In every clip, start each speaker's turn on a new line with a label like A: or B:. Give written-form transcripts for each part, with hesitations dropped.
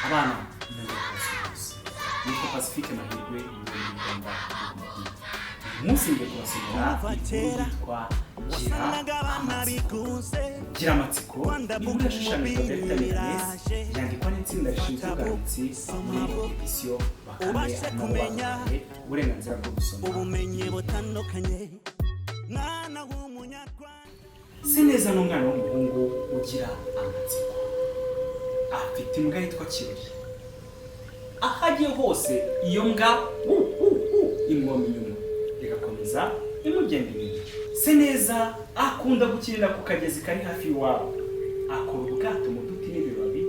A: abana niko Pacifique Mahirwe muri Rwanda. Umunsi ngiye kubasomera inkuru yitwa Gira Amatsiko. Inkuru yashushanyijwe na Dr. Mekanesi, yandikwa n'itsinda rishinzwe ubwanditsi muri edisiyo Bakame nabo bahawe uburenganzira bwo gusoma. Seneza n'umwana w'umuhungu ugira amatsiko. Afite imbwa yitwa Kirori. Aho agiye hose iyo mbwa imwoma inyuma igakomeza imugenda inyuma. Seneza akunda gukinira ku kagezi kari hafi iwabo. Akora ubwato mu duti n'ibibabi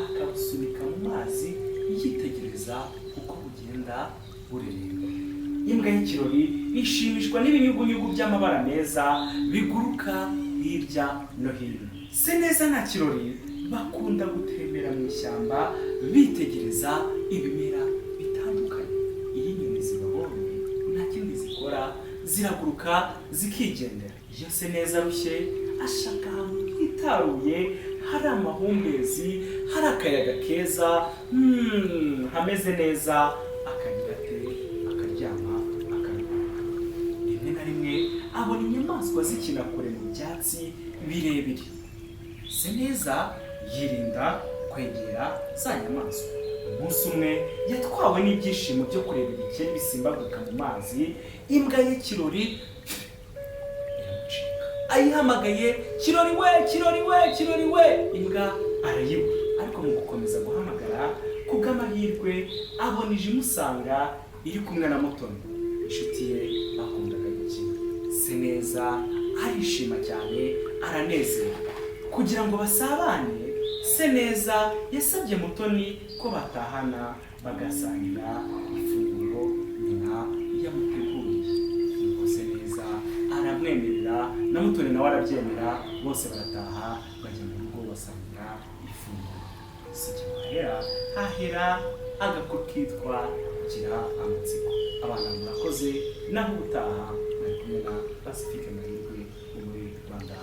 A: akabusunika mu mazi yitegereza uko bugenda bureremba. Imbwa y'Ikirori ishimishwa n'ibinyugunyugu by'amabara meza biguruka hirya no hino. Seneza na Kirori bakunda gutembera mu ishyamba bitegereza ibimera bitandukanye. Iyo inyoni zibabonye nta kindi zikora, ziraguruka zikigendera. Iyo Seneza arushye ashaka ahantu hitaruye hari amahumbezi, hari akayaga keza, hameze neza, akagira ate akaryama akaruhuka. Rimwe na rimwe abona inyamaswa zikina kure mu byatsi birebire. Seneza yirinda kwegera za nyamaswa. Umunsi umwe yatwawe n'ibyishimo byo kureba ibikeri bisimbaguruka mu mazi. Imbwa y'Ikirori iramucika. Ayihamagaye, Kirori we, Kirori we, Kirori we. Imbwa arayibura, ariko mu gukomeza guhamagara kubw'amahirwe abona ije imusanga iri kumwe na Mutoni, inshuti ye bakundaga gukina. Seneza arishima cyane, aranezerewe. Kugira ngo basabane, Seneza yasabye Mutoni ko batahana bagasangira ifunguro nyina yamuteguriye. Nuko Seneza aramwemerera na Mutoni nawe arabyemera. Bose barataha bajya mu rugo basangira ifunguro. Sikimahera hahera agakuru kitwa Gira Amatsiko. Abana murakoze, naho ubutaha bari kumwe na Pacifique Mahirwe muri Rwanda.